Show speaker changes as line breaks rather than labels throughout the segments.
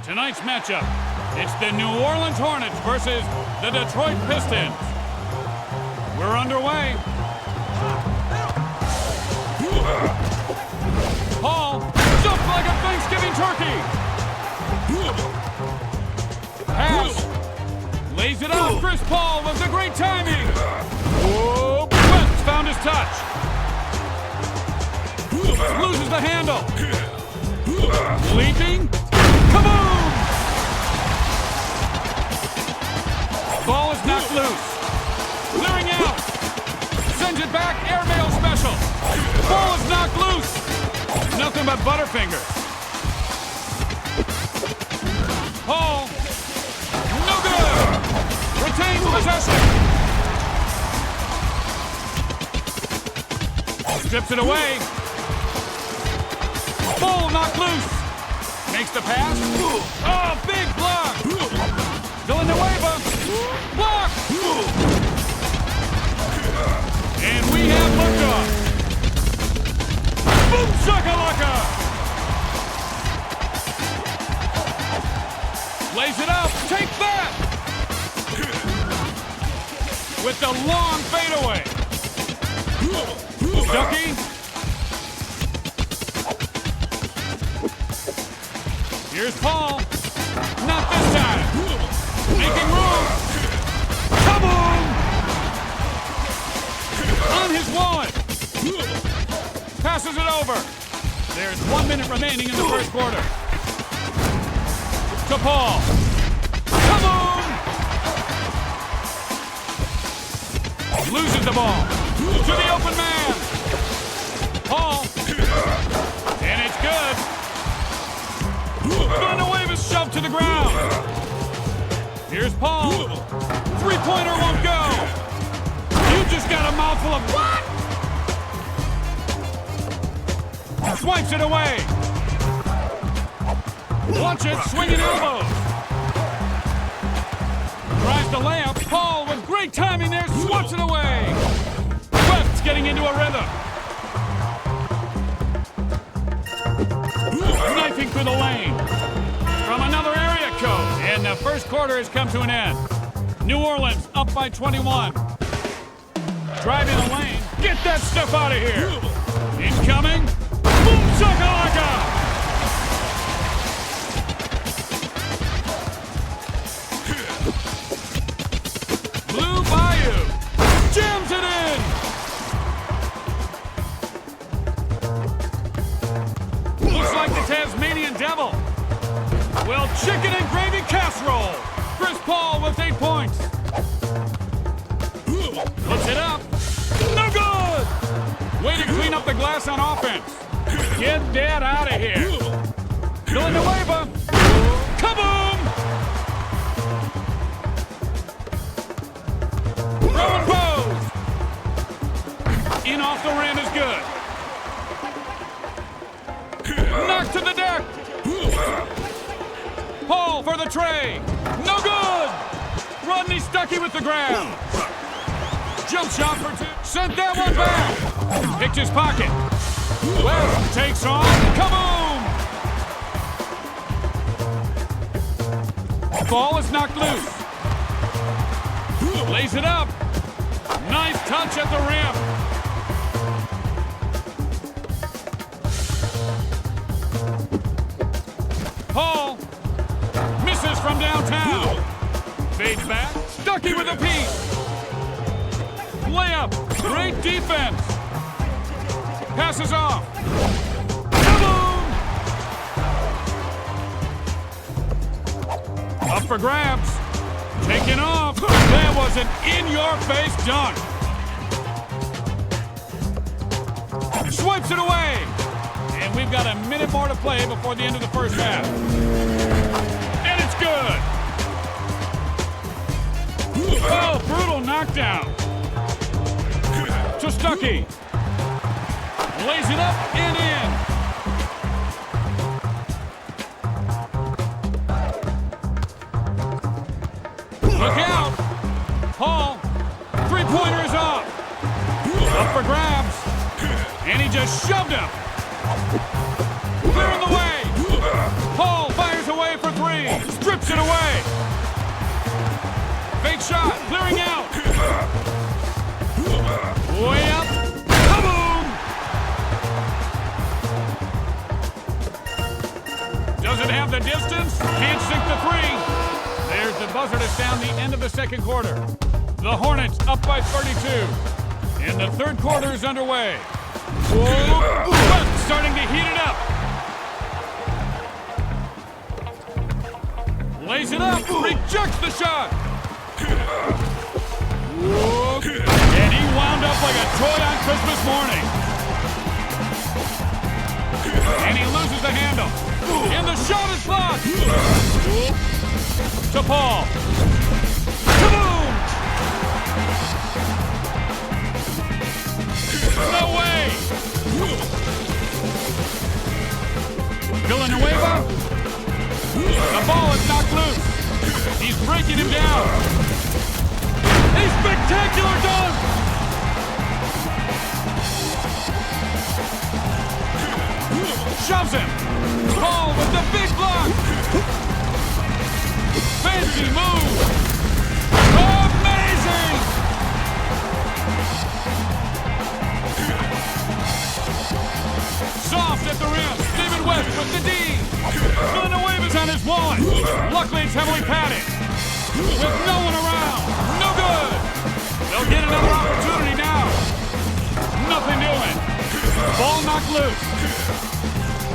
Tonight's matchup, it's the New Orleans Hornets versus the Detroit Pistons. We're underway. Paul jumped like a Thanksgiving turkey. Pass. Lays it out. Chris Paul with the great timing. Whoa. West found his touch. Loses the handle. Leaping. Kaboom! Ball is knocked loose. Clearing out. Sends it back. Airmail special. Ball is knocked loose. Nothing but Butterfingers. Paul. No good. Retains possession. Strips it away. Ball knocked loose. Makes the pass. Oh, big block. Villanueva. Block. And we have liftoff. Boom shakalaka. Lays it up. Take that. With the long fadeaway. Ducky. Here's Paul. Not this time. Making room. Kaboom! On his wallet. Passes it over. There's 1 minute remaining in the first quarter. To Paul. Kaboom! Loses the ball. To the open man. Paul. And it's good. Villanueva is shoved to the ground. Here's Paul. Three-pointer won't go. You just got a mouthful of what? Swipes it away. Watch it, swinging elbows. Tries the layup. Paul with great timing there, swats it away. West's getting into a rhythm. Knifing through the lane. From another area code. And the first quarter has come to an end. New Orleans up by 21. Driving the lane. Get that stuff out of here. Incoming. Boom shakalaka. Blue Bayou. Jams it in. Looks like the Tasmanian Devil. Well, chicken and gravy casserole. Chris Paul with 8 points. Puts it up. No good. Way to clean up the glass on offense. Get that out of here. Villanueva. Kaboom! Throw and pose. In off the rim is good. Knocked to the deck. Paul for the tray. No good. Rodney Stuckey with the grab. Jump shot for two. Sent that one back. Picked his pocket. West takes on. Kaboom! Ball is knocked loose. Lays it up. Nice touch at the rim. Paul misses from downtown. Fades back. Stuckey with a piece. Layup. Great defense. Passes off. Kaboom! Up for grabs. Taken off. That was an in-your-face dunk. Swipes it away. And we've got a minute more to play before the end of the first half. And it's good. Oh, brutal knockdown. To Stuckey. Lays it up and in. Look out. Paul. Three-pointer is off. Up for grabs. And he just shoved him. Clearing the way. Paul fires away for three. Clearing out. Way up. Kaboom! Doesn't have the distance. Can't sink the three. There's the buzzer to sound the end of the second quarter. The Hornets up by 32. And the third quarter is underway. Whoa. West starting to heat it up. Lays it up. Rejects the shot. Whoa. And he wound up like a toy on Christmas morning. And he loses the handle. And the shot is blocked. To Paul. Kaboom! No way! Villanueva. The ball is knocked loose. He's breaking him down. A spectacular dunk! Shoves him. Paul with the big block. Fancy move. Amazing! Soft at the rim. David West with the D. Villanueva's on his wallet. Luckily, it's heavily padded. With no one around. No good. They'll get another opportunity now. Nothing doing. Ball knocked loose.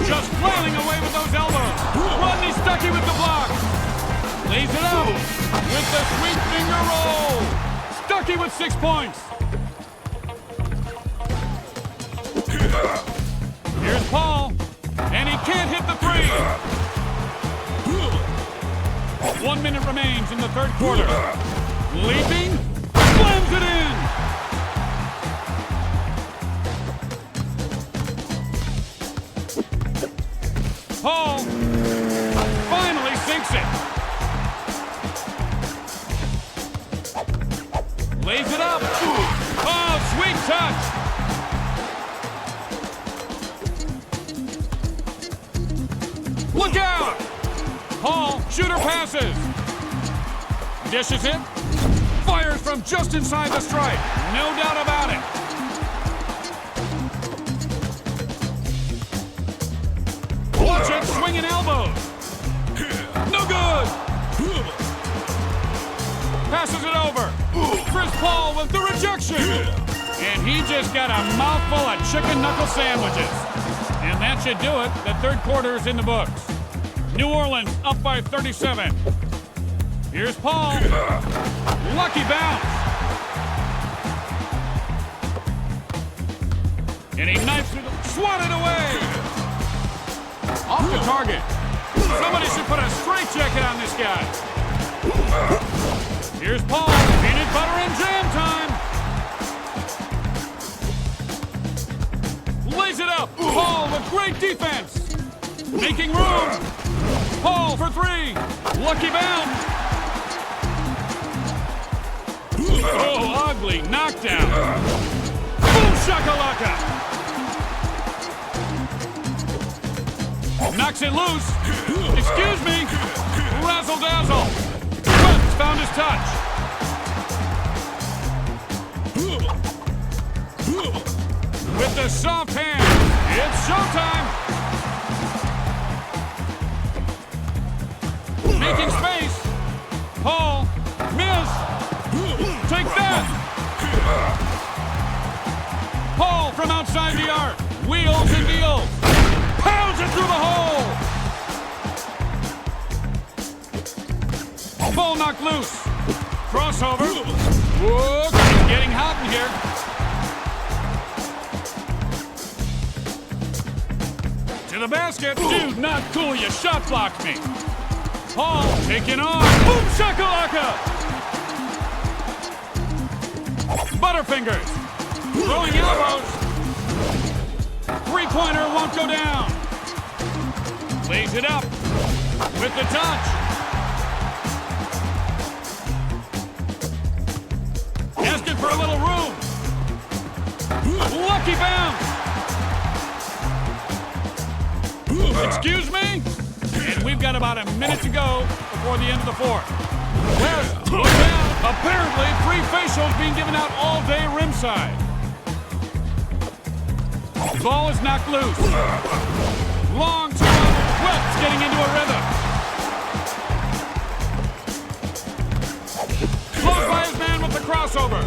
Just flailing away with those elbows. Rodney Stuckey with the block. Lays it up with the sweet finger roll. Stuckey with 6 points. Here's Paul, and he can't hit the three. 1 minute remains in the third quarter. Leaping, slams it in. Paul finally sinks it. Lays it up. Oh, sweet touch. Look out! Paul, shooter passes. Dishes it. Fires from just inside the stripe. No doubt about it. Watch it, swinging elbows. No good. Passes it over. Chris Paul with the rejection. And he just got a mouthful of chicken knuckle sandwiches. And that should do it. The third quarter is in the books. New Orleans up by 37. Here's Paul. Lucky bounce. And he knifes through the... Swatted away. Off the target. Somebody should put a straitjacket on this guy. Here's Paul. Peanut butter and jam time. Lays it up. Paul with great defense. Making room. Paul for three. Lucky bounce. Oh, ugly knockdown. Boom shakalaka. Knocks it loose. Excuse me. Razzle dazzle. West found his touch. With the soft hand. It's showtime. Making space. Paul. Miss. Take that. Paul from outside the arc. Wheels and deals. Pounds it through the hole. Ball knocked loose. Crossover. Whoa, it's getting hot in here. To the basket. Dude, not cool. You shot blocked me. Paul taking off. Boom shakalaka. Butterfingers. Throwing elbows. Three-pointer won't go down. Lays it up with the touch. Asking for a little room. Lucky bounce. Excuse me? And we've got about a minute to go before the end of the fourth. West, look out. Apparently, free facials being given out all day rimside. Ball is knocked loose. Long two. West's getting into a rhythm. Close by his man with the crossover.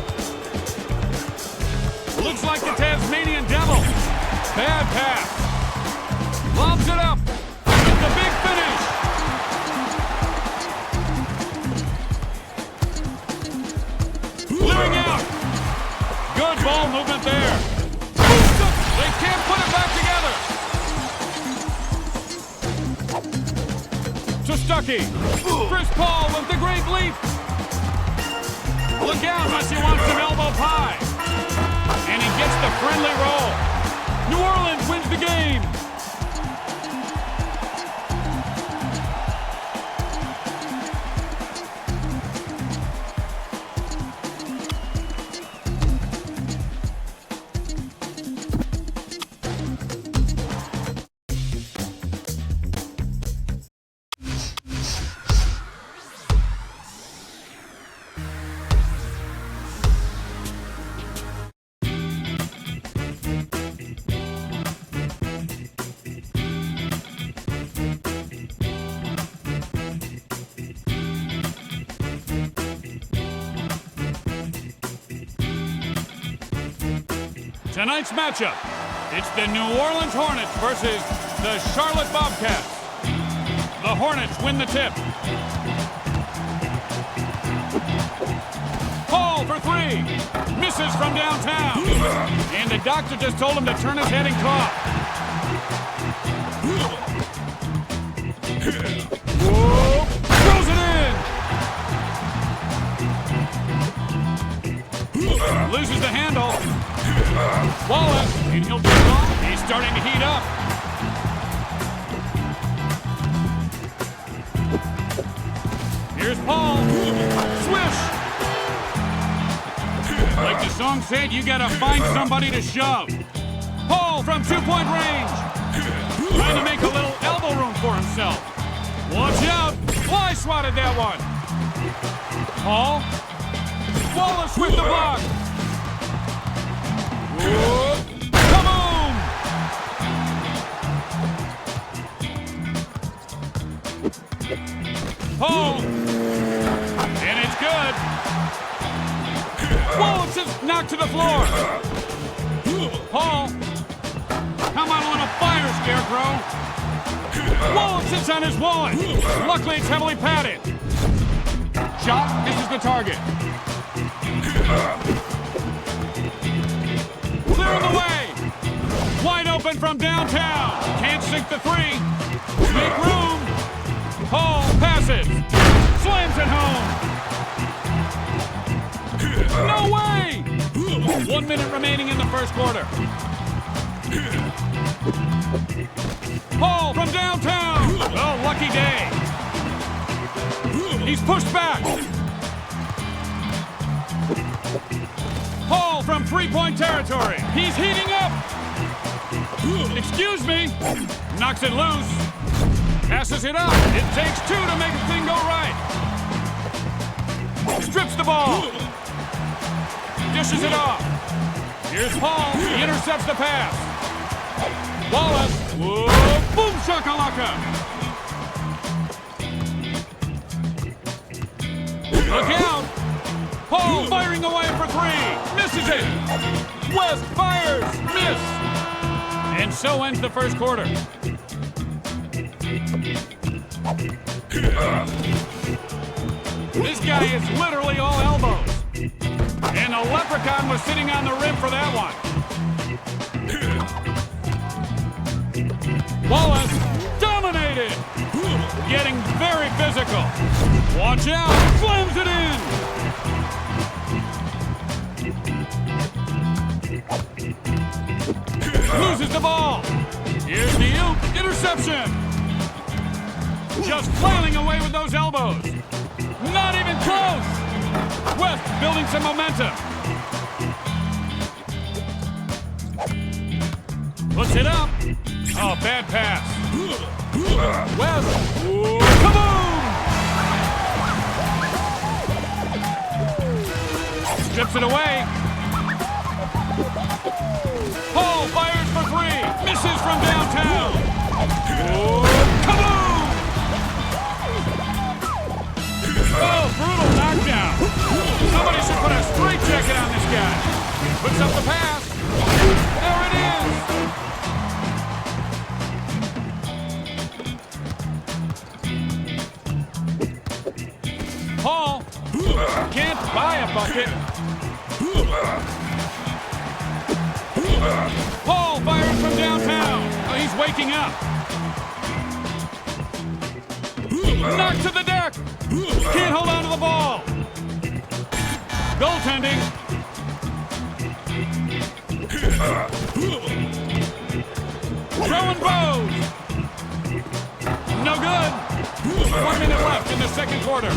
Looks like the Tasmanian Devil. Bad pass. Lobs it up. It's a big finish. Clearing out. Good ball movement there. They can't put it back together. To Stuckey. Chris Paul with the great leap. Look out unless he wants some elbow pie. And he gets the friendly roll. New Orleans wins the game. Tonight's matchup, it's the New Orleans Hornets versus the Charlotte Bobcats. The Hornets win the tip. Paul for three. Misses from downtown. And the doctor just told him to turn his head and cough. Whoa! Throws it in! Loses the handle. Wallace, and he'll do it all. He's starting to heat up. Here's Paul. Swish! Like the song said, you gotta find somebody to shove. Paul from two-point range. Trying to make a little elbow room for himself. Watch out! Fly swatted that one. Paul. Wallace with the block. Kaboom! Paul. And it's good. Wallace is knocked to the floor. Paul. Come on a little fire, Scarecrow. Wallace sits on his wallet. Luckily, it's heavily padded. Shot misses the target. Clear the way. Wide open from downtown. Can't sink the three. Make room. Paul passes. Slams it home. No way! 1 minute remaining in the first quarter. Paul from downtown. Oh, lucky day. He's pushed back. Paul from three-point territory. He's heating up. Excuse me. Knocks it loose. Passes it up. It takes two to make the thing go right. Strips the ball. Dishes it off. Here's Paul. He intercepts the pass. Wallace. Whoa. Boom shakalaka. Look out. Paul firing away for three. Misses it. West fires. Miss. And so ends the first quarter. This guy is literally all elbows. And the leprechaun was sitting on the rim for that one. Wallace dominated. Getting very physical. Watch out. Slams it in. Loses the ball. Here's the oop. Interception. Just flailing away with those elbows. Not even close. West building some momentum. Puts it up. Oh, bad pass. West. Kaboom! it away. Paul fires for three. Misses from downtown. Oh, kaboom! Oh, brutal knockdown. Somebody should put a straight jacket on this guy. Puts up the pass. There it is. Paul can't buy a bucket. Paul fires from downtown. Oh, he's waking up. Knocked to the deck. Can't hold on to the ball. Goaltending. Throwing bows. No good. 1 minute left in the second quarter.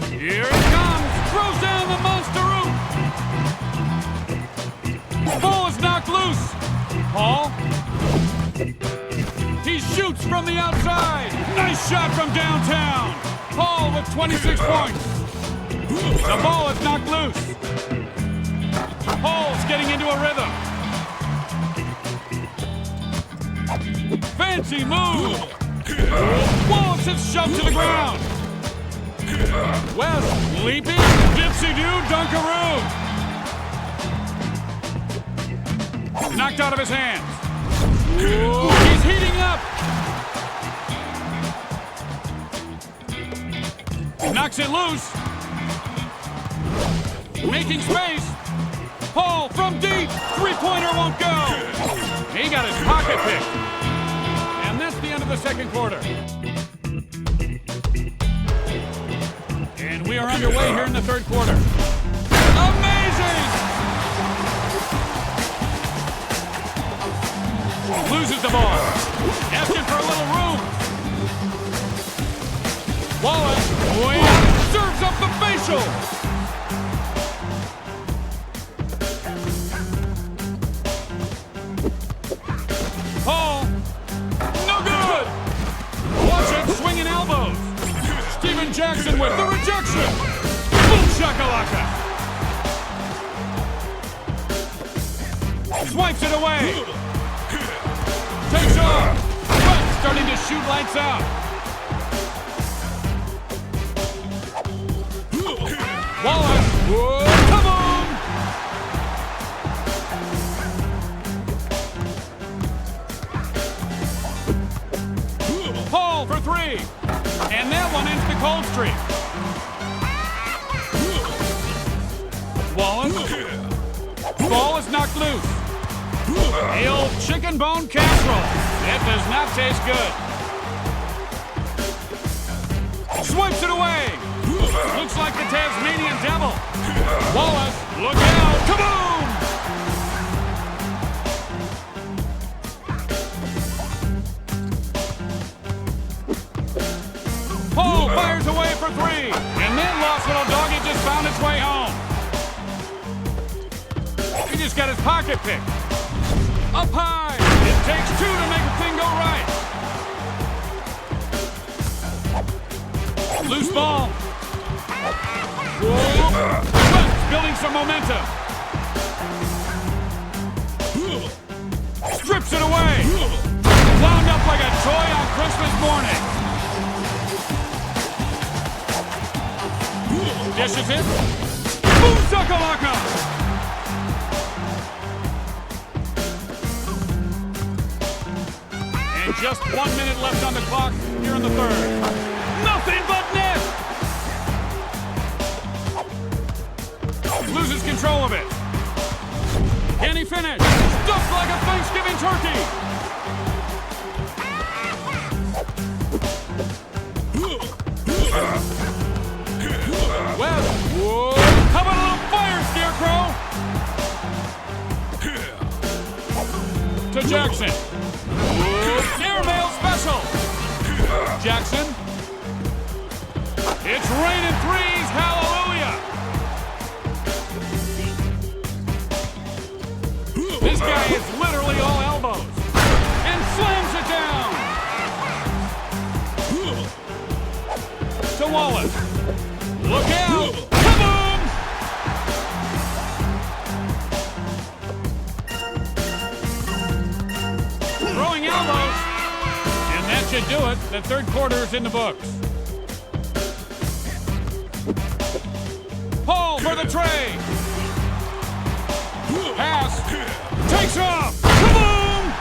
Here it comes. Throws down the monster root. Ball is knocked loose. Paul. He shoots from the outside. Nice shot from downtown. Paul with 26 points. The ball is knocked loose. Paul's getting into a rhythm. Fancy move. Wallace is shoved to the ground. West leaping. Dipsy-doo dunkaroo. Knocked out of his hands. Ooh, he's heating up. Knocks it loose. Making space. Paul from deep. Three-pointer won't go. He got his pocket picked. And that's the end of the second quarter. And we are underway here in the third quarter. Amazing! Loses the ball. Asking for a little room. Wallace, way out, serves up the facial. Paul, no good. Watch him swinging elbows. Steven Jackson with the rejection. Boom shakalaka. Swipes it away. Takes off. West starting to shoot lights out. Wallace. Whoa, come on! Paul for three. And that one ends the cold streak. Wallace. Ball is knocked loose. The old chicken bone casserole. It does not taste good. Swipes it away. Looks like the Tasmanian Devil. Wallace, look out. Kaboom! Paul fires away for three. And that lost little doggy just found its way home. He just got his pocket picked. Up high. It takes two to make a thing go right. Loose ball. West building some momentum. Strips it away. Wound up like a toy on Christmas morning. Dishes it. Boom shakalaka. And just 1 minute left on the clock here in the third. Nothing but net. Loses control of it. Can he finish? Stuffed like a Thanksgiving turkey. West. Whoa. How about a little fire, Scarecrow? To Jackson. Whoa. Airmail special. Jackson. It's raining threes. Hallelujah. This guy is literally all elbows. And slams it down. To Wallace. Look out. Kaboom! should do it. The third quarter is in the books. Paul for the tray. Pass. Takes off. Kaboom!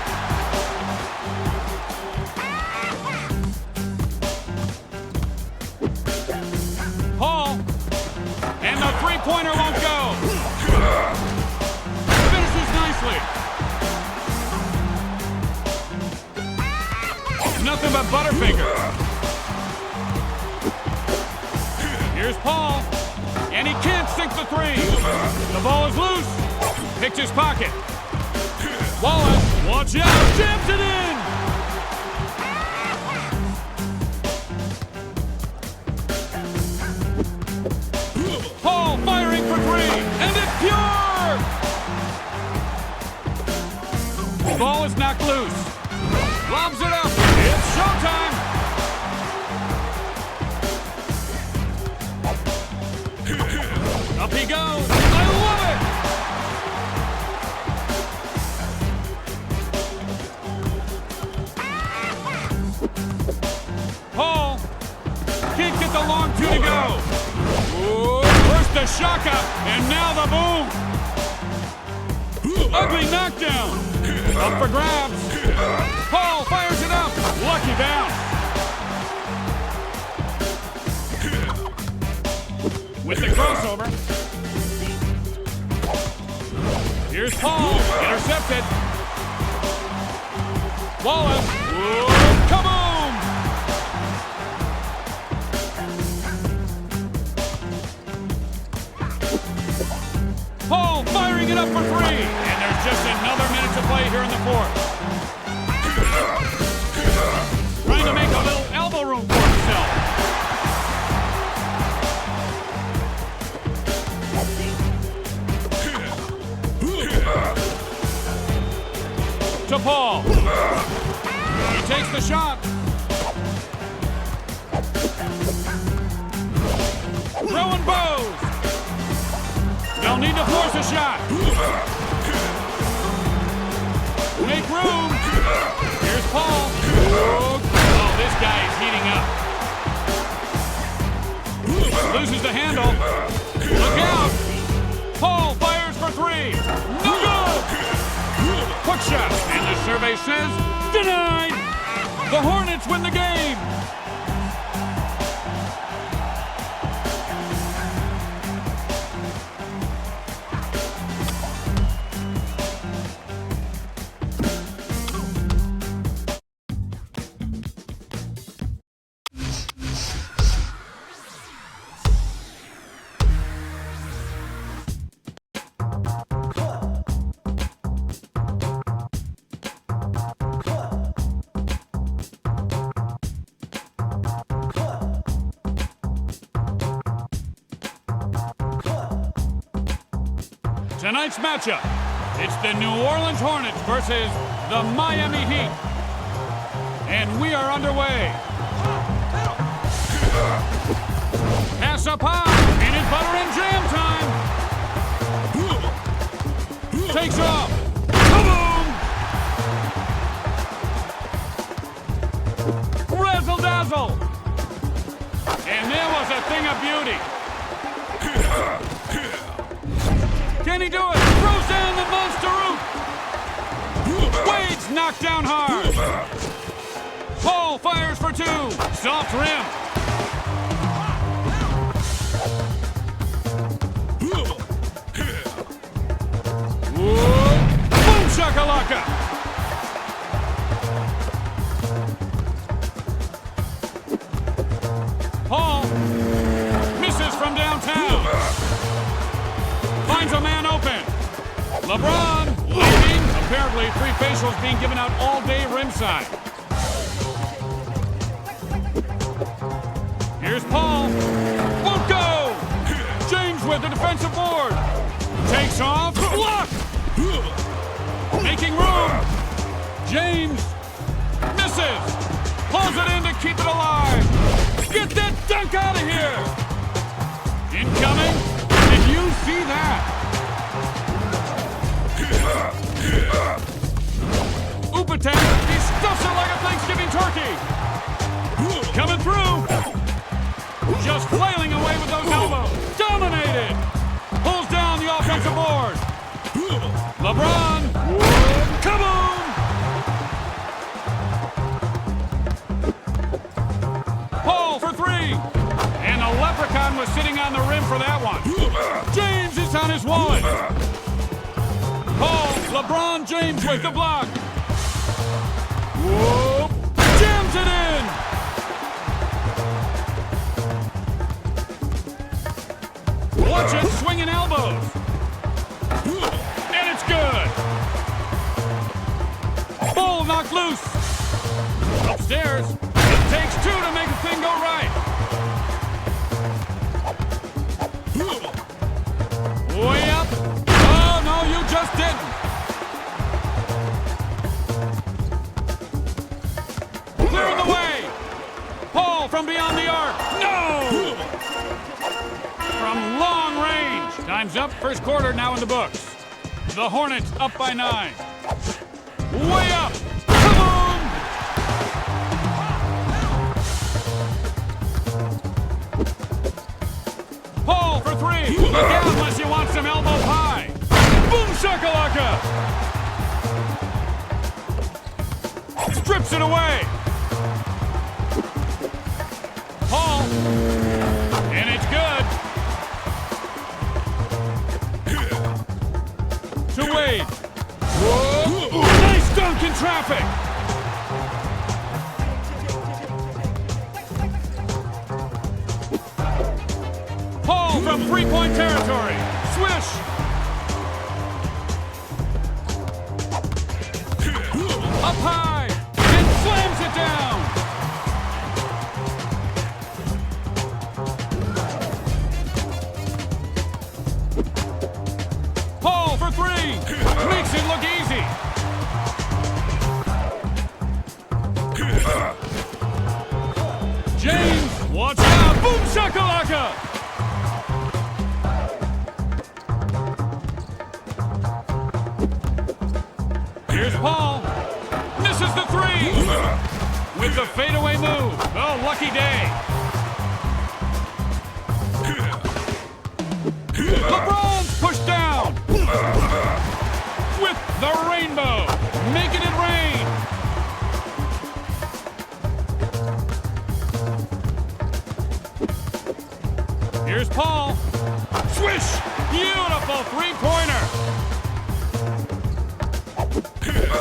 Paul. And the three-pointer won't go. Finishes nicely. Nothing but Butterfinger. Here's Paul. And he can't sink the three. The ball is loose. Picked his pocket. Wallace, watch out, jams it in! Paul firing for three, and it's pure! The ball is knocked loose. Lobs it up. It's showtime! Up he goes. I love it! Paul can't get the long two to go. Ooh, first the shaka, and now the boom. Ugly knockdown. Up for grabs. Paul fires it up. Lucky bounce. With the crossover. Here's Paul. Intercepted. Wallace. Ooh, kaboom! Paul firing it up for three. And there's just another minute to play here in the fourth. Trying to make a little elbow room for himself. To Paul. He takes the shot. Throwing bows. They'll need to force a shot. Make room. Here's Paul. Oh, this guy is heating up. Loses the handle. Look out. Paul fires for three. No good. Quick shot. And the survey says denied. The Hornets win the game. Tonight's matchup, it's the New Orleans Hornets versus the Miami Heat. And we are underway. Pass up high, peanut butter and jam time. Takes off. Kaboom! Razzle dazzle. And there was a thing of beauty. Can he do it? Throws down the monster root. Wade's knocked down hard. Paul fires for two. Soft rim. Whoa. Boom shakalaka. Paul misses from downtown. Finds a man open. LeBron leading. Apparently, three facials being given out all day rimside. Here's Paul. Won't go. James with the defensive board. Takes off. Block. Making room. James misses. Pulls it in to keep it alive. Get that dunk out of here. Incoming. Did you see that? Upatek, he stuffs it like a Thanksgiving turkey. Coming through. Just flailing away with those elbows. Dominated. Pulls down the offensive board. LeBron. Kaboom! Paul for three. And the Leprechaun was sitting on the rim for that one. James is on his wallet. Paul, LeBron James with the block. Whoa! Jams it in. Watch it, swinging elbows. And it's good. Ball knocked loose. Upstairs. It takes two to make a thing go right. Way up. Oh, no, you just didn't. Clearing the way. Paul from beyond the arc. No! From long range. Time's up. First quarter now in the books. The Hornets up by 9. Way up. Come on! Paul for three. Look out unless you want some elbow pie. Boom shakalaka. Strips it away. Paul. And it's good. To Wade. Whoa. Nice dunk in traffic. Paul from three-point territory. Swish. Up high. And slams it down. Paul for three. Makes it look easy. James, watch out. Boom shakalaka. Here's Paul. Misses the three. With the fadeaway move. Oh, lucky day. LeBron's pushed down. With the rainbow. Making it rain. Here's Paul. Swish. Beautiful three-pointer.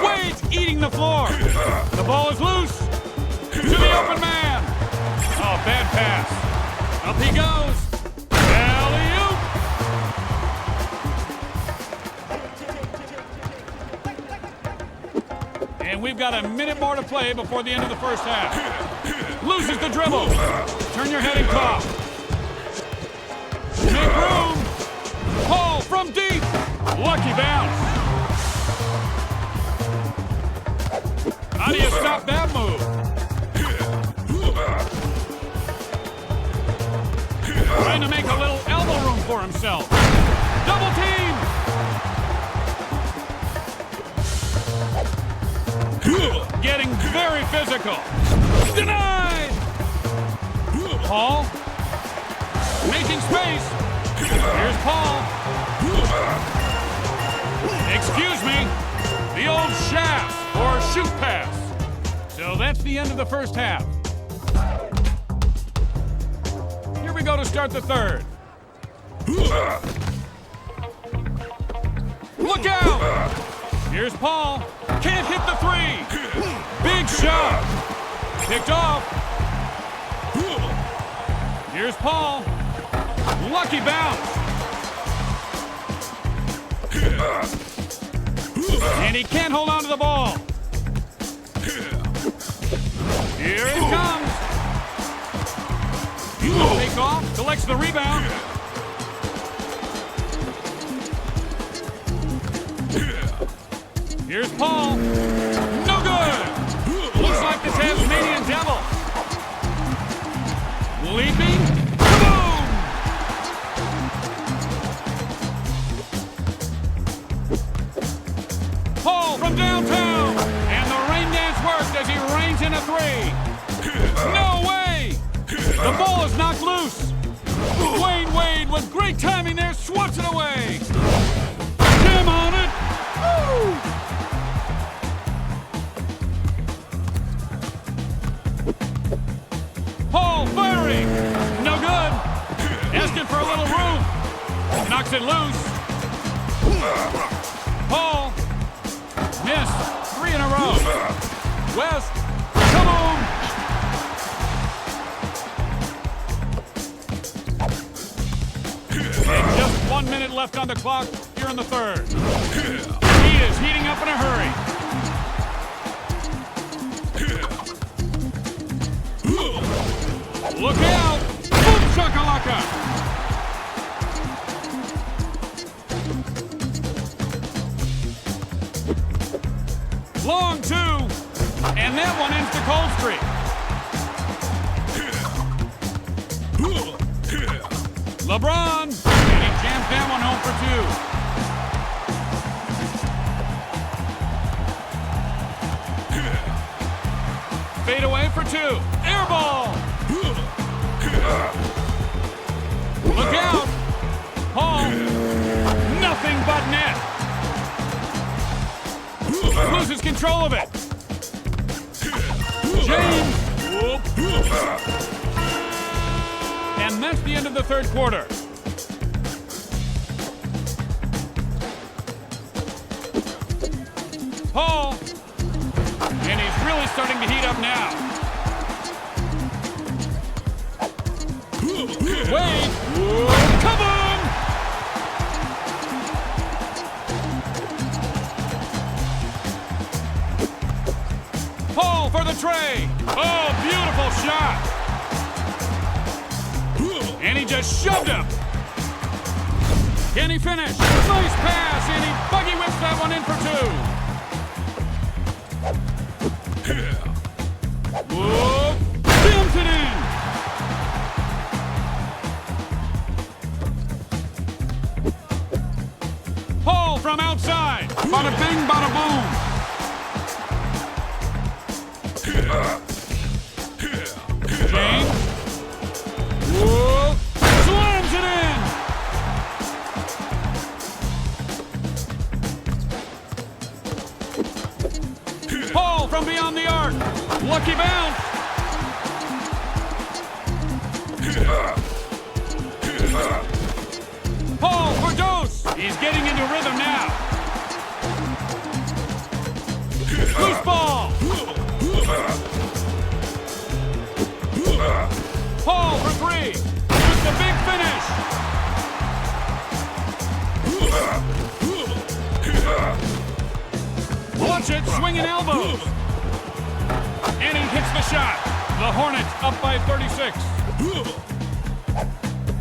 Wade's eating the floor. The ball is loose. To the open man. Oh, bad pass. Up he goes. Alley-oop. And we've got a minute more to play before the end of the first half. Loses the dribble. Turn your head and cough. Make room. Paul from deep. Lucky bounce. How do you stop that move? Trying to make a little elbow room for himself. Double team! Getting very physical. Denied! Paul. Making space. Here's Paul. Excuse me. The old shaft or shoot pass. So that's the end of the first half. Here we go to start the third. Look out! Here's Paul. Can't hit the three. Big shot. Picked off. Here's Paul. Lucky bounce. And he can't hold on to the ball. Here it comes. Take off, collects the rebound. Here's Paul. No good. Looks like the Tasmanian Devil. Leaping. Boom! Paul from downtown. And the rain dance worked as he rains in a three. No The ball is knocked loose. Wayne Wade with great timing there, swats it away. Jam on it. Woo! Paul firing. No good. Asking for a little room. Knocks it loose. Paul. Missed. 3 in a row. West. Kaboom! And just 1 minute left on the clock here in the third. He is heating up in a hurry. Look out! Boom shakalaka! Long 2, and that one ends the cold streak. LeBron, and he jams that one home for 2. Fade away for 2. Air ball. Look out. Paul. Nothing but net. Loses control of it. James. And that's the end of the third quarter. Paul. And he's really starting to heat up now. Wade. Kaboom! Paul for the tray. Oh, beautiful shot. And he just shoved him. Can he finish? Nice pass, and he buggy whips that one in for 2. Whoa! Jams it in. Paul from outside. Bada bing, bada boom. James. Whoa! Slams it in. Paul from beyond the arc. Lucky bounce. Paul for Dose. He's getting into rhythm now. Loose ball. Paul for 3. With the big finish. Watch it, swinging elbows. And he hits the shot. The Hornets up by 36.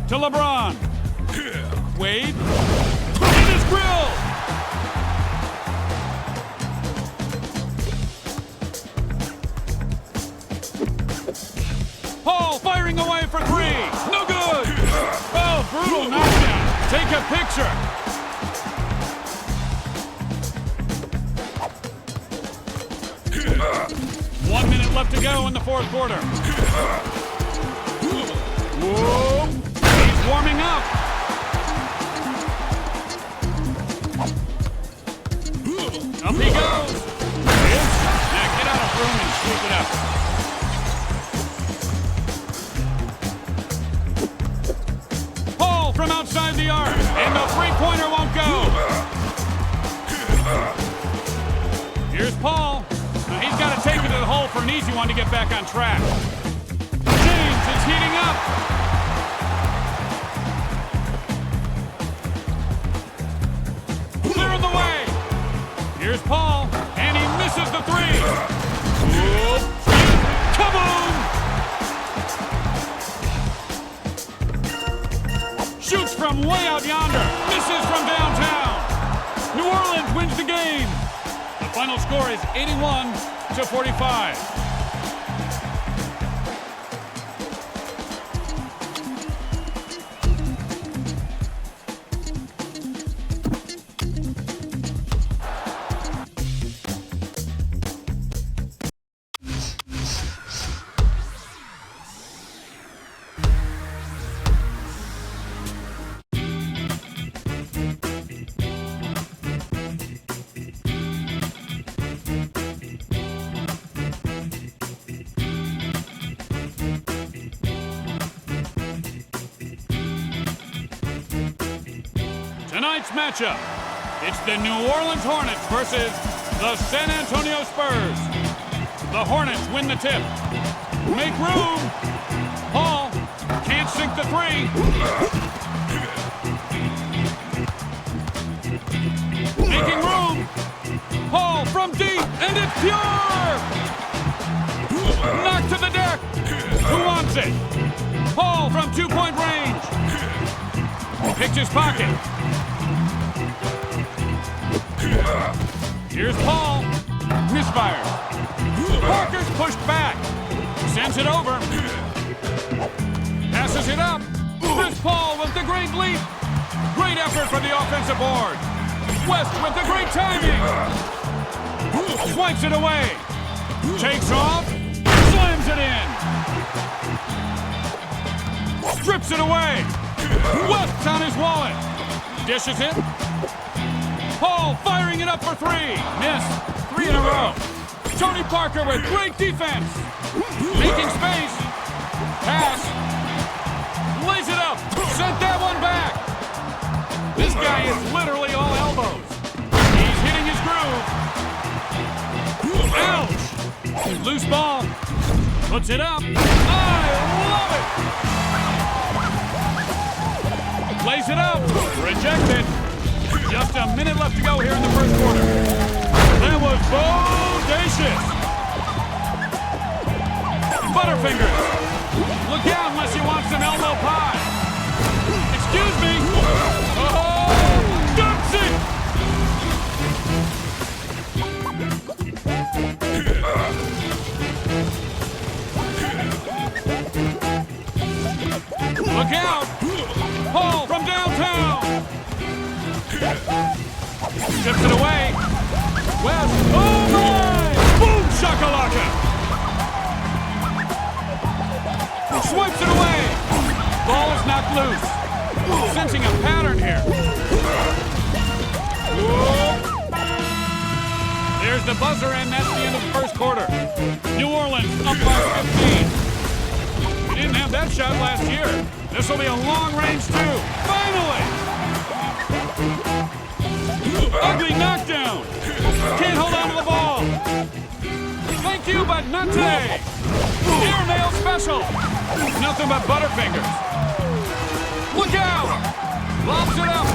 To LeBron. Wade. It is grilled. Paul firing away for 3. No good. Oh, brutal knockdown. Take a picture. One minute left to go in the fourth quarter. Whoa. He's warming up. Up he goes. Now get out of room and sweep it up. Paul from outside the arc. And the three-pointer won't go. Here's Paul. Now he's got to take it to the hole for an easy one to get back on track. James is heating up. Clearing the way. Here's Paul, and he misses the 3. Whoop. Kaboom! Shoots from way out yonder. Misses from downtown. New Orleans wins the game. The final score is 81-45. tonight's matchup. It's the New Orleans Hornets versus the San Antonio Spurs. The Hornets win the tip. Make room. Paul can't sink the three. Making room. Paul from deep, and it's pure! Knocked to the deck. Who wants it? Paul from two-point range. Picked his pocket. Here's Paul. Misfires. Parker's pushed back. Sends it over. Passes it up. Chris Paul with the great leap. Great effort for the offensive board. West with the great timing. Swipes it away. Takes off. Slams it in. Strips it away. West's on his wallet. Dishes it. Paul firing it up for three. Miss. 3 in a row. Tony Parker with great defense. Making space. Pass. Lays it up. Sent that one back. This guy is literally all elbows. He's hitting his groove. Ouch. Loose ball. Puts it up. I love it. Lays it up. Rejected. Just a minute left to go here in the first quarter. That was bodacious. Butterfingers. Look out unless you want some elbow pie. Excuse me. Oh, dunks it. Look out. Paul from downtown. Tips it away. West. Oh my! Boom shakalaka! Swipes it away. Ball is knocked loose. Sensing a pattern here. Whoa. There's the buzzer, and that's the end of the first quarter. New Orleans up by 15. We didn't have that shot last year. This will be a long-range two. Finally! Ugly knockdown. Can't hold on to the ball. Thank you, but not today. Air nail special. Nothing but butterfingers. Look out. Lobs it up.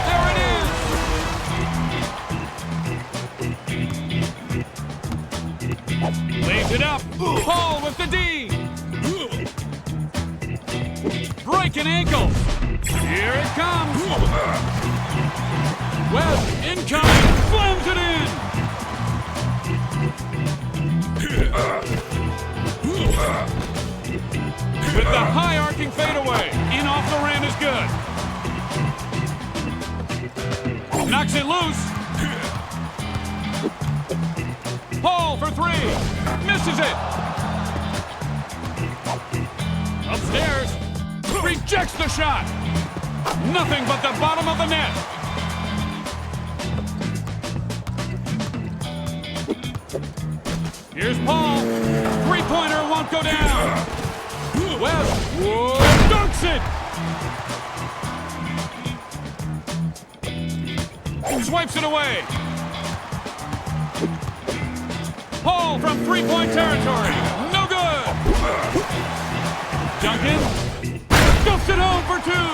There it is. Lays it up. Paul with the D. Breaking ankles. Here it comes. West incoming. Slams it in. With the high arcing fadeaway. In off the rim is good. Knocks it loose. Paul for three. Misses it. Upstairs. Rejects the shot. Nothing but the bottom of the net. Here's Paul. Three-pointer won't go down. West dunks it. Swipes it away. Paul from three-point territory. No good. Duncan dumps it home for two.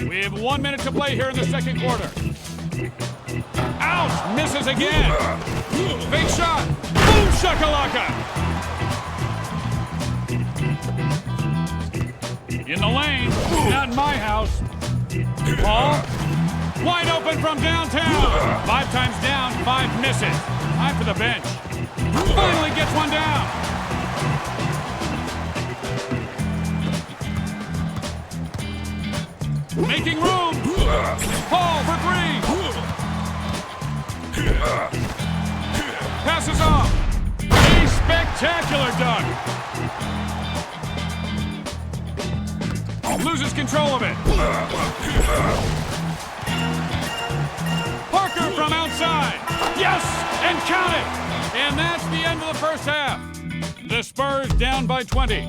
We have 1 minute to play here in the second quarter. Ouch! Misses again. Fake shot. Boom shakalaka. In the lane. Not in my house. Paul. Wide open from downtown. 5 times down, 5 misses. Time for the bench. Finally gets one down. Making room. Paul for three. Passes off. A spectacular dunk. Loses control of it. Parker from outside. Yes, and count it. And that's the end of the first half. The Spurs down by 20.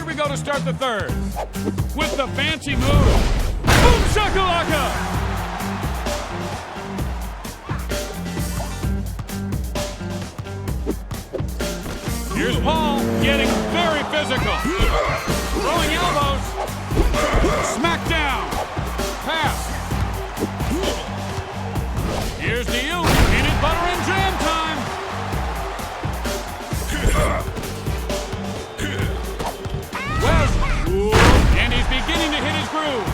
Here we we go to start the third. With the fancy move. Boom shakalaka! Here's Paul getting very physical. Throwing elbows. Smack down. Pass. Here's the U. Peanut butter and jam time. West. And he's beginning to hit his groove.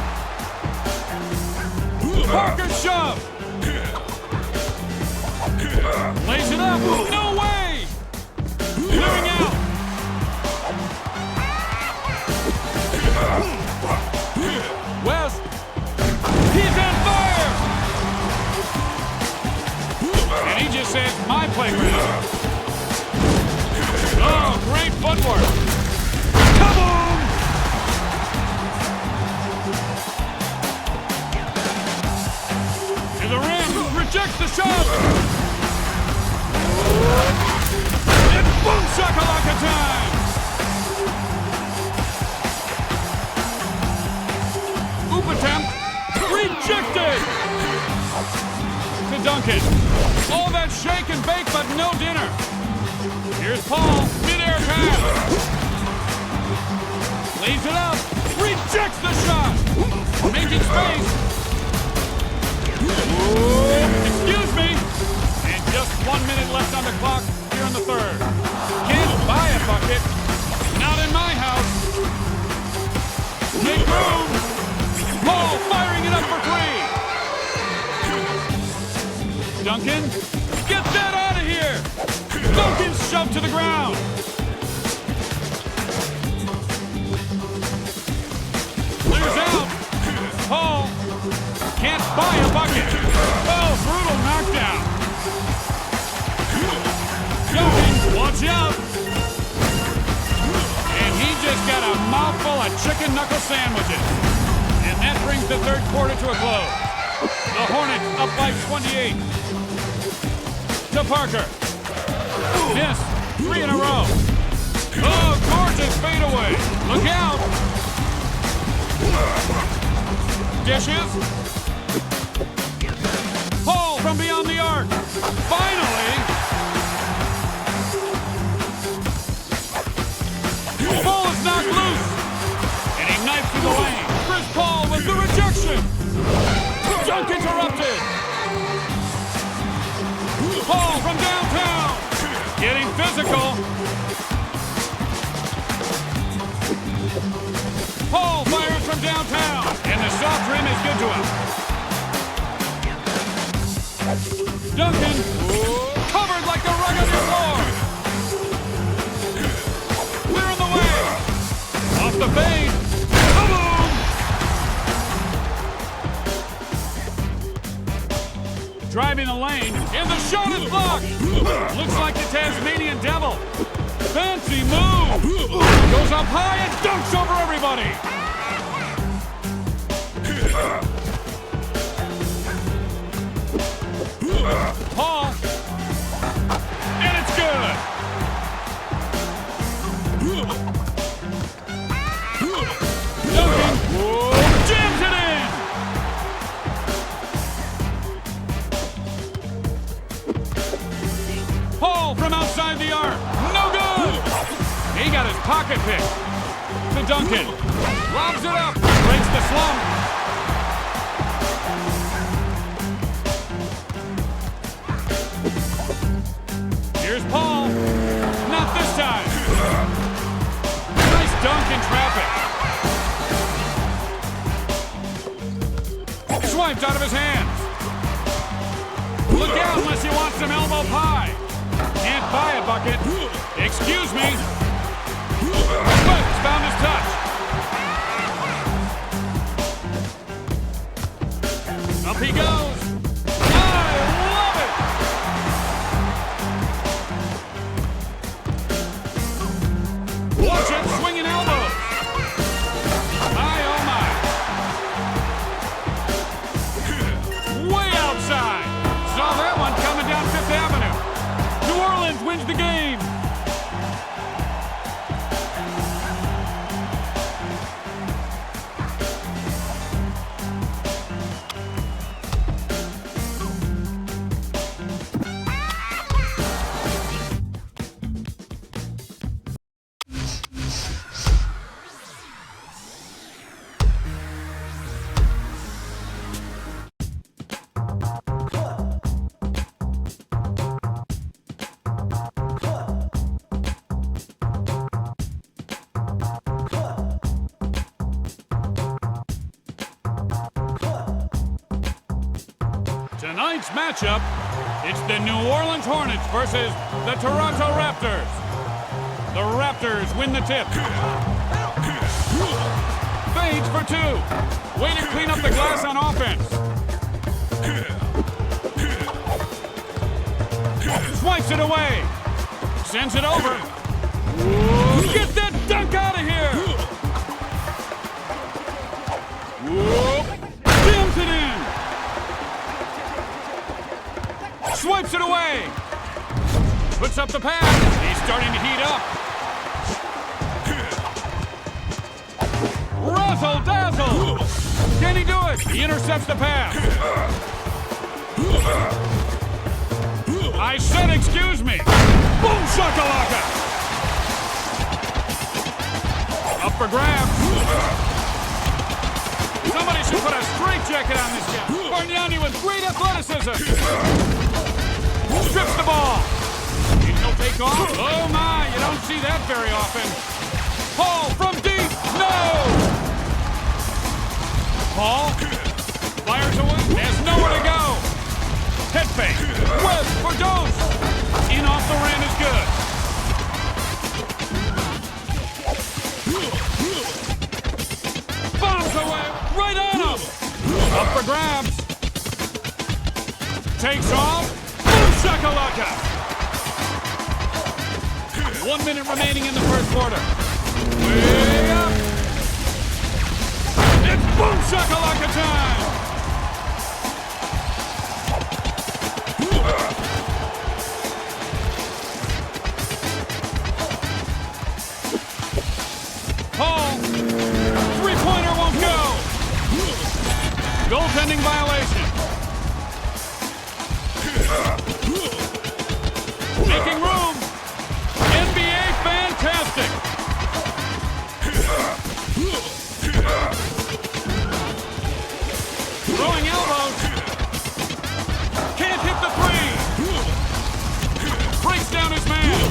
Parker shove. Lays it up. No way. Clearing out. West. He's on fire. And he just says, my playground. Oh, great footwork. Kaboom! To the rim. Rejects the shot. And boom shakalaka time. Oop attempt. Rejected. To Duncan. All that shake and bake, but no dinner. Here's Paul. Mid-air pass. Leaves it up. Rejects the shot. Making space. Excuse me. And just 1 minute left on the clock here in the third. Can't buy a bucket. Not in my house. Make room. Paul firing it up for three. Duncan, get that out of here! Duncan shoved to the ground. Clears out. Paul can't buy a bucket. Oh, brutal knockdown. Duncan, watch out. And he just got a mouthful of chicken knuckle sandwiches. And that brings the third quarter to a close. The Hornets up by 28. To Parker. Miss. 3 in a row. Oh, gorgeous fadeaway. Look out. Dishes. Paul from beyond the arc. Finally. Ball is knocked loose. And he knifes through the lane. Chris Paul with the rejection. Dunk interrupted. Paul from downtown. Getting physical. Paul fires from downtown. And the soft rim is good to him. Duncan. Covered like the rug on your floor. Clearing the way. Off the fade. Kaboom! Driving the lane, and the shot is blocked. Looks like the Tasmanian Devil. Fancy move. Goes up high and dunks over everybody. Paul. And it's good. Duncan. Jams it in. Paul from outside the arc. No good. He got his pocket pick. To Duncan. Lobs it up. Breaks the slump. Here's Paul. Not this time. Nice dunk in traffic. Swiped out of his hands. Look out unless you want some elbow pie. Can't buy a bucket. Excuse me. Swift's found his touch. Up he goes. I love it. Watch it, swinging elbows. My, oh my. Way outside. Saw that one coming down Fifth Avenue. New Orleans wins the game. Tonight's matchup, it's the New Orleans Hornets versus the Toronto Raptors. The Raptors win the tip. Fades for two. Way to clean up the glass on offense. Swipes it away. Sends it over. Ooh, get that dunk out of here. Ooh, jams it in. Swipes it away. Puts up the pass. He's starting to heat up. Razzle dazzle. Can he do it? He intercepts the pass. I said excuse me. Boom shakalaka. Up for grabs. Somebody should put a straitjacket on this guy. Bargnani with great athleticism. Strips the ball. He'll take off. Oh my, you don't see that very often. Paul from deep. No! Paul fires away. There's nowhere to go. Head fake. West for Dose. In off the rim is good. Bombs away. Right on him. Up for grabs. Takes off. Boom shakalaka. 1 minute remaining in the first quarter. Way up. It's boom shakalaka time. Paul. Three-pointer won't go. Goaltending violation. Making room. NBA fantastic. Throwing elbows. Can't hit the three. Breaks down his man.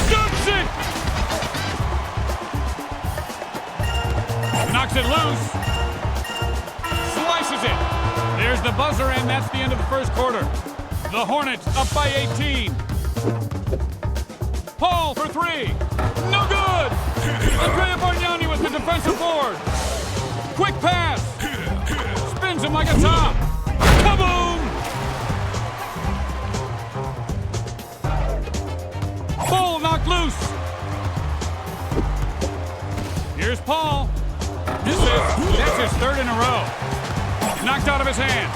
Shoots it. Knocks it loose. Slices it. There's the buzzer, and that's the end of the first quarter. The Hornets up by 18. Paul for three. No good. Andrea Bargnani with the defensive board. Quick pass. Spins him like a top. Kaboom! Ball knocked loose. Here's Paul. That's his third in a row. Knocked out of his hands.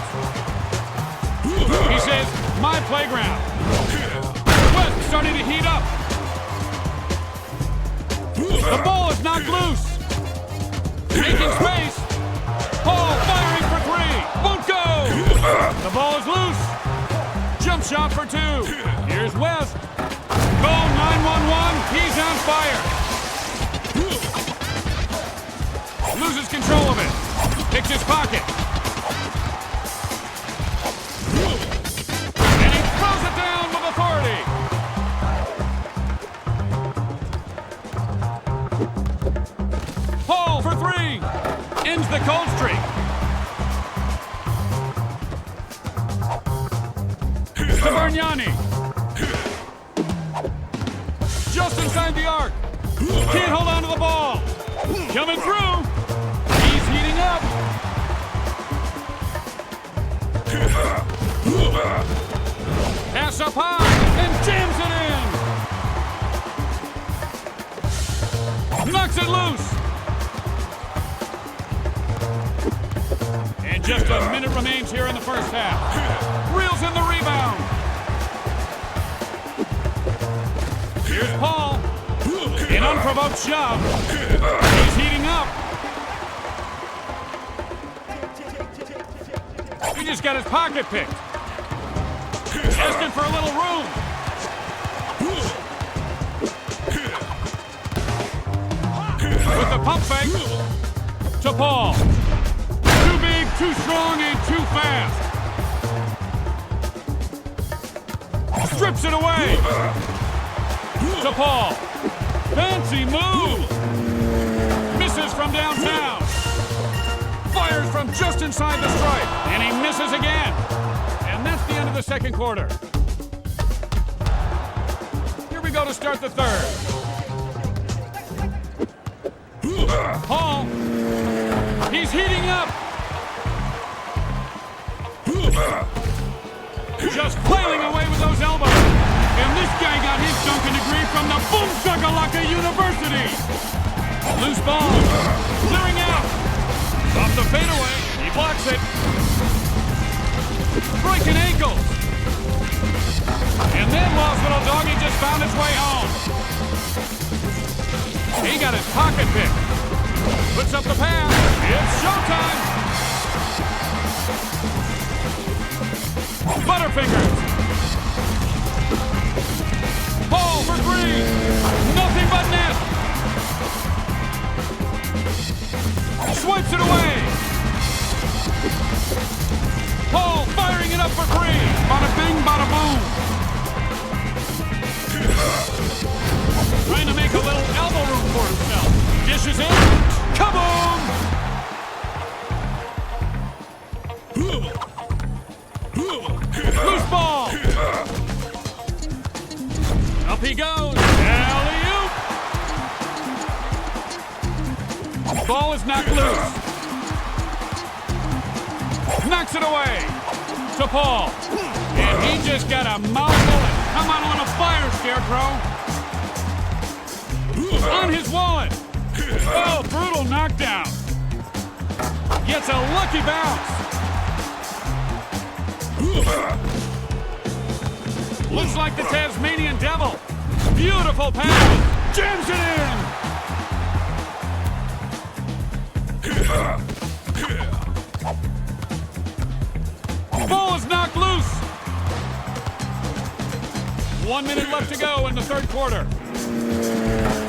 He says, my playground. West starting to heat up. The ball is knocked loose. Making space. Paul firing for three. Won't go. The ball is loose. Jump shot for two. Here's West. Goal 9-1-1. He's on fire. Loses control of it. Picks his pocket. And he throws it down with authority. Paul for three. Ends the cold streak. To Bargnani. Just inside the arc. Can't hold on to the ball. Coming through. He's heating up. Pass up high and jams it in. Knocks it loose. And just a minute remains here in the first half. Reels in the rebound. Here's Paul. An unprovoked shove. He's heating up. He just got his pocket picked. Asking for a little room. With the pump fake to Paul. Too big, too strong, and too fast. Strips it away. To Paul. Fancy move. Misses from downtown. Fires from just inside the stripe, and he misses again. And that's the end of the second quarter. Here we go to start the third. Paul, he's heating up. Just flailing away with those elbows. And this guy got his dunking degree from the Boom Shakalaka University. Loose ball, clearing out. Off the fadeaway, he blocks it. Breaking ankles. And then Lost Little Doggy just found his way home. He got his pocket picked. Puts up the pass. It's showtime. Butterfingers. Paul for three. Nothing but net. Swipes it away. Paul firing it up for three. Bada bing, bada boom. Trying to make a little elbow room for himself. Dishes in. Kaboom! Loose ball. Up he goes. Alley-oop. Ball is knocked loose. Knocks it away to Paul. And he just got a mouthful. Come on, a little fire, Scarecrow. On his wallet. Oh, brutal knockdown. Gets a lucky bounce. Looks like the Tasmanian Devil. Beautiful pass. Jams it in. Ball is knocked loose. 1 minute left to go in the third quarter.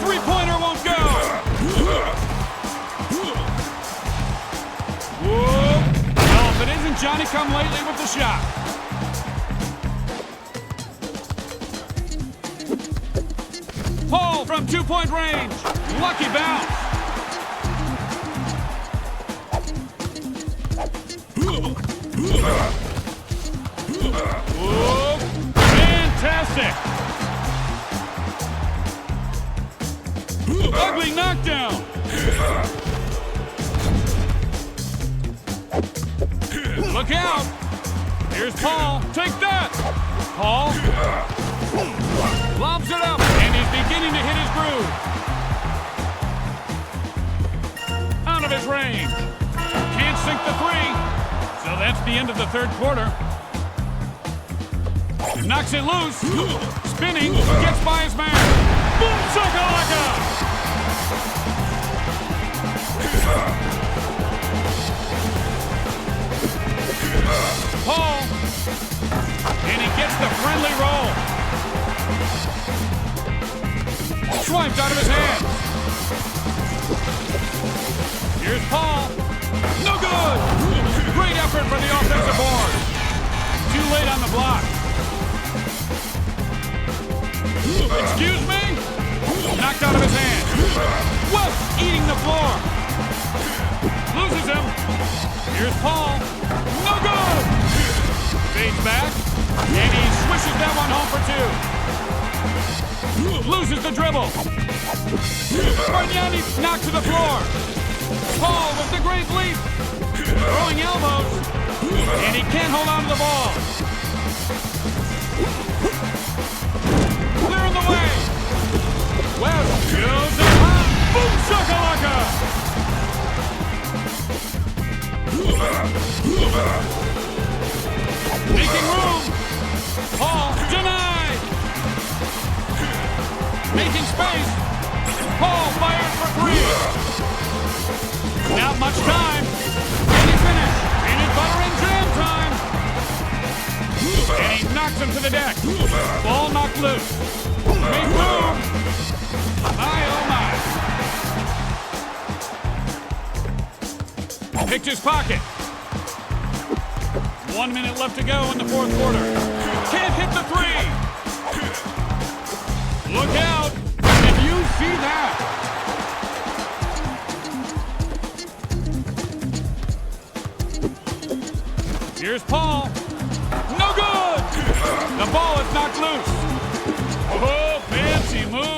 Three-pointer won't go. Whoa. Well, if it isn't Johnny-come-lately with the shot. Paul from two-point range. Lucky bounce. Whoa. Fantastic. Ugly knockdown. Look out. Here's Paul. Take that. Paul lobs it up, and he's beginning to hit his groove. Out of his range. Can't sink the three. So that's the end of the third quarter. Knocks it loose. Spinning. Gets by his man. Boom shakalaka! Paul. And he gets the friendly roll. Swiped out of his hands. Here's Paul. No good! Great effort for the offensive board. Too late on the block. Excuse me? Knocked out of his hand. West eating the floor. Loses him. Here's Paul. No good! Fades back. And he swishes that one home for two. Loses the dribble. Bargnani knocked to the floor. Paul with the great leap. Throwing elbows. And he can't hold on to the ball. Clearing the way. West goes up high. Boom shakalaka! Making room. Paul denied. Making space. Paul fires for three. Not much time. Can he finish? Peanut butter and jam time. And he knocks him to the deck. Ball knocked loose. Make room. My, oh my. Picked his pocket. 1 minute left to go in the fourth quarter. Can't hit the three. Look out. Did you see that? Here's Paul. No good! The ball is knocked loose. Oh, fancy move.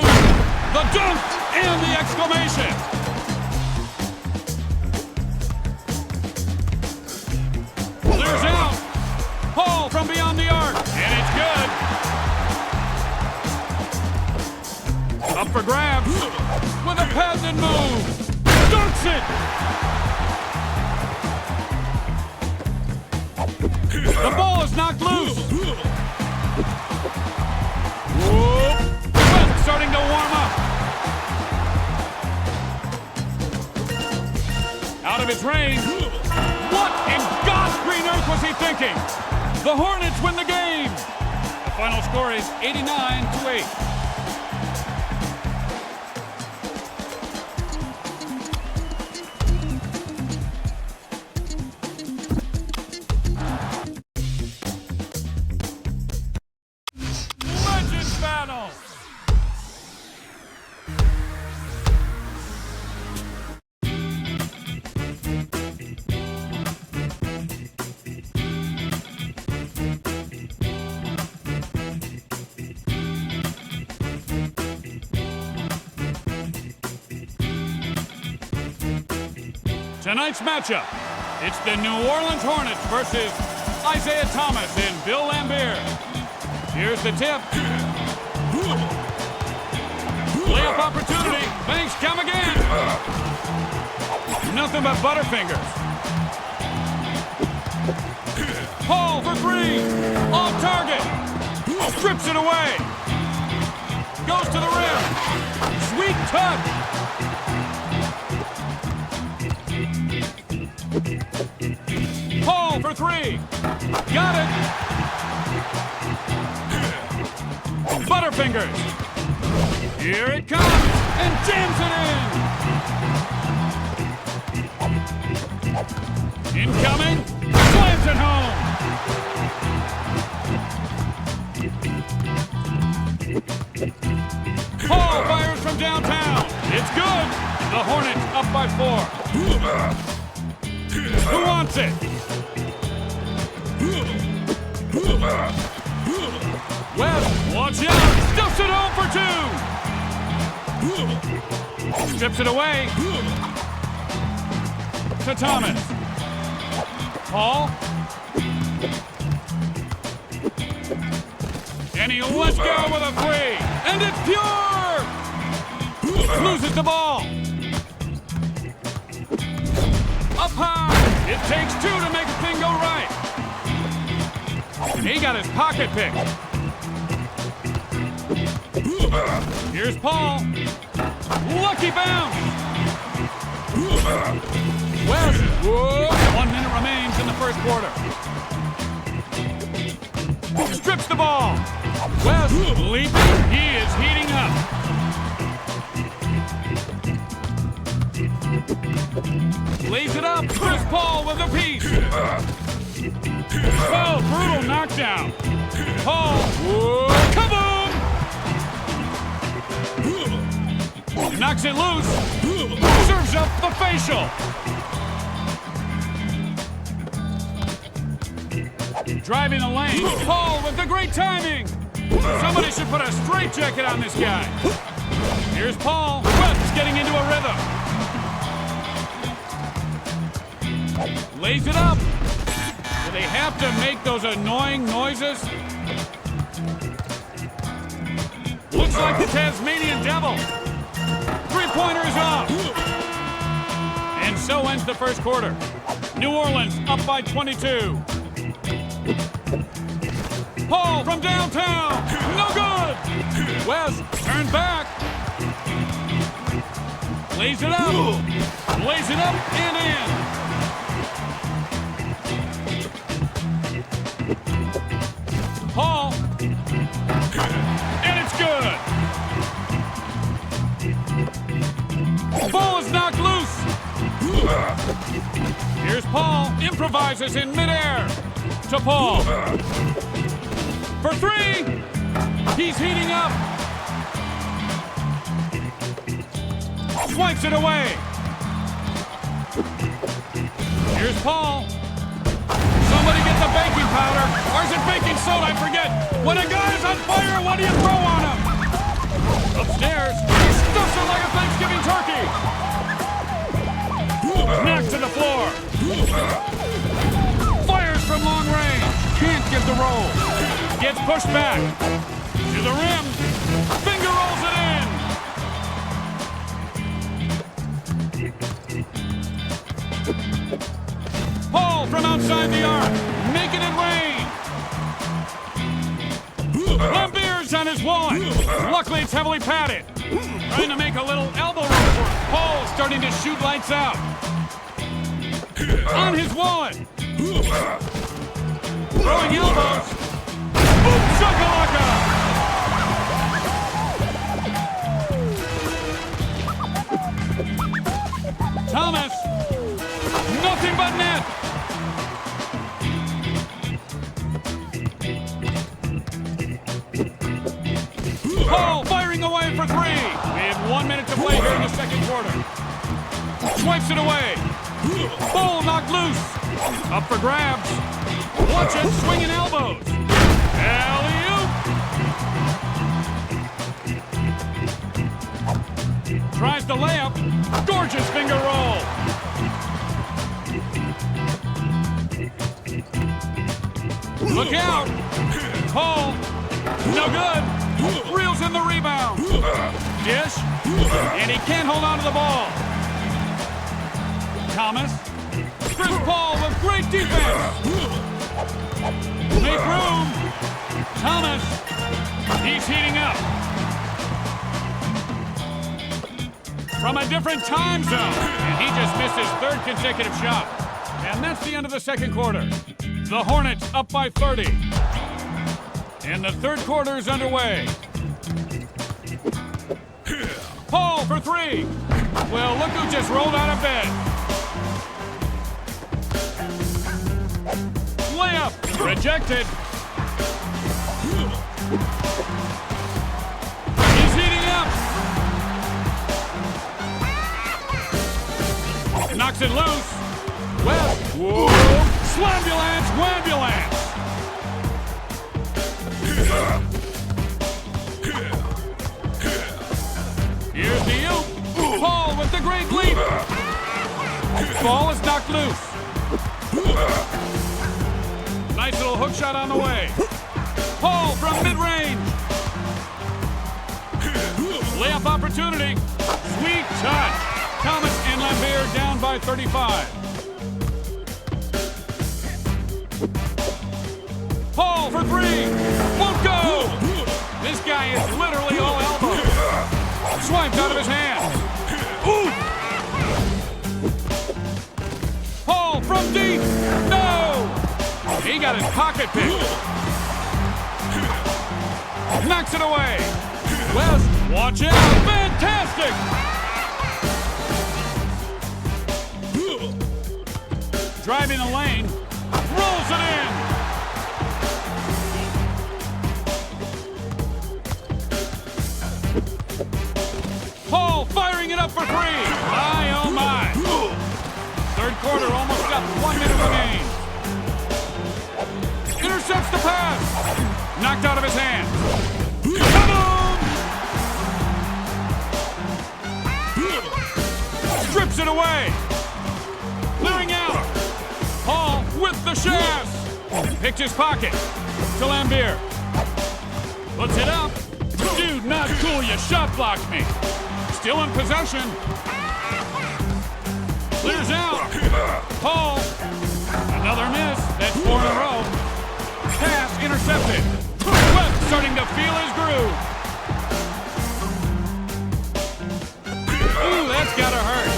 The dunk and the exclamation. Clears out. Paul from beyond the arc. And it's good. Up for grabs. With a patented move. Dunks it. The ball is knocked loose. Whoop. West starting to warm up. Out of its range. What in God's green earth was he thinking? The Hornets win the game. The final score is 89-8. Battle. Tonight's matchup, it's the New Orleans Hornets versus Isaiah Thomas and Bill Laimbeer. Here's the tip. Layup opportunity. Banks come again. Nothing but butterfingers. Paul for three. Off target. Strips it away. Goes to the rim. Sweet touch. Paul for three. Got it. Butterfingers. Here it comes, and jams it in. Incoming, slams it home. Paul fires from downtown. It's good. The Hornets up by 4. Who wants it? West, watch out, stuffs it home for 2. Strips it away to Thomas. Paul. And he lets go with a 3. And it's pure! Loses the ball. Up high. It takes 2 to make the thing go right. He got his pocket picked. Here's Paul. Lucky bounce. West. Whoa. 1 minute remains in the first quarter. Strips the ball. West leaping. He is heating up. Lays it up. Chris Paul with a piece. Oh, brutal knockdown. Paul. Whoa. Kaboom! Knocks it loose. Serves up the facial. Driving the lane. Paul with the great timing. Somebody should put a straitjacket on this guy. Here's Paul. West getting into a rhythm. Lays it up. Do they have to make those annoying noises? Looks like the Tasmanian Devil. Three-pointer is off. And so ends the first quarter. New Orleans up by 22. Paul from downtown. No good. West turned back. Lays it up. Lays it up and in. Paul. And it's good. Ball is knocked loose. Here's Paul. Improvises in midair. To Paul. For 3. He's heating up. Swipes it away. Here's Paul. Somebody get get the baking powder. Or is it baking soda? I forget. When a guy is on fire, what do you throw on him? Upstairs, he stuffs it like a Thanksgiving turkey. Knocked to the floor. Fires from long range. Can't get the roll. Gets pushed back. To the rim. Finger rolls it in. Paul from outside the arc. Making it rain. Lambier's on his wallet. Luckily, it's heavily padded. Trying to make a little elbow roll for it. Paul starting to shoot lights out. On his wallet. Throwing elbows. Boom shakalaka! Thomas. Nothing but net. Paul firing away for three. We have 1 minute to play here in the second quarter. Swipes it away. Ball knocked loose. Up for grabs. Watch it, swinging elbows. Alley-oop. Tries the layup. Gorgeous finger roll. Look out. Paul. No good. Reels in the rebound. Dish. And he can't hold on to the ball. Thomas. Chris Paul with great defense. Make room. Thomas. He's heating up. From a different time zone. And he just missed his third consecutive shot. And that's the end of the second quarter. The Hornets up by 30. And the third quarter is underway. Paul for three. Well, look who just rolled out of bed. Layup. Rejected. He's heating up. Knocks it loose. Well, whoa. Swambulance, wambulance. Here's the oop. Paul with the great leap. Ball is knocked loose. Nice little hook shot on the way. Paul from mid-range. Layup opportunity. Sweet touch. Thomas and Lambier down by 35. Paul for three. Won't go. This guy is literally all elbow. Swiped out of his hand. Ooh. Paul from deep. No. He got his pocket picked. Knocks it away. West, watch out. Fantastic. Driving the lane. Rolls it in. Paul firing it up for three. My, oh my. Third quarter almost got 1 minute remaining. Intercepts the pass. Knocked out of his hand. Kaboom! Strips it away. Clearing out. Paul with the shafts. Picked his pocket. To Lambier. Puts it up. Dude, not cool. You shot blocked me. Still in possession. Clears out. Paul. Another miss. That's 4 in a row. Pass intercepted. Webb starting to feel his groove. Ooh, that's gotta hurt.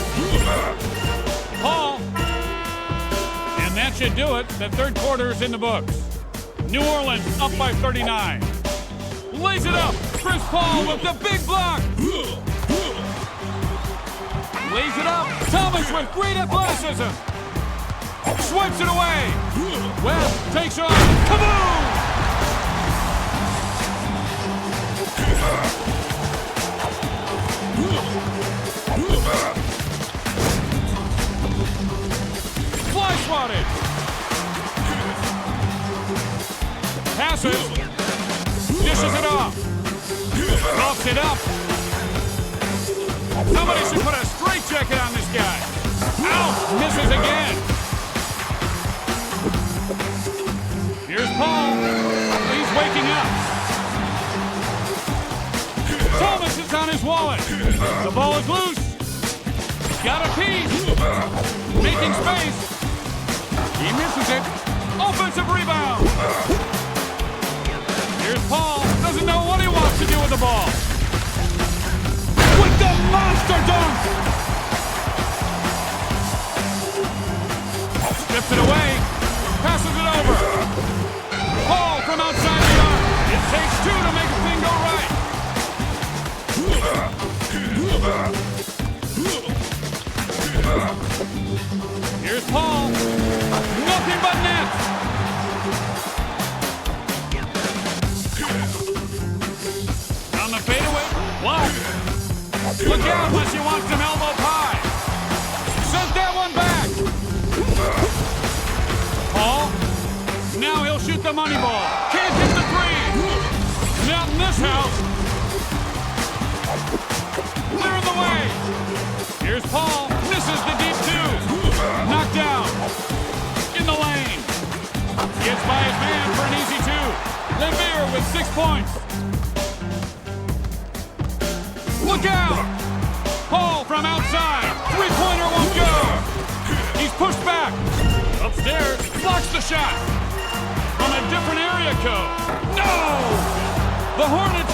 Paul. And that should do it. The third quarter is in the books. New Orleans up by 39. Lays it up. Chris Paul with the big block. Lays it up. Thomas with great athleticism. Swipes it away. Webb takes off. Kaboom! Fly swatted. Puts it up. Somebody should put a straitjacket on this guy. Out! Misses again. Here's Paul. He's waking up. Thomas is on his wallet. The ball is loose. Got a piece. Making space. He misses it. Offensive rebound. Here's Paul. Doesn't know what he wants to do with the ball. With the monster dunk. Strips it away. Passes it over. Paul from outside the arc. It takes two to make a thing go right. Here's Paul. Nothing but net. On the fadeaway. Block. Look out unless you want some elbow pie. Sent that one back. Paul. Now he'll shoot the money ball. Can't hit the three. Not in this house. Clear in the way. Here's Paul. Misses the deep two. Knocked down. In the lane. Gets by his man for an easy two. Lemieux with 6 points. Look out! Paul from outside. Three-pointer won't go. He's pushed back. Upstairs. Blocks the shot. From a different area code. No! The Hornets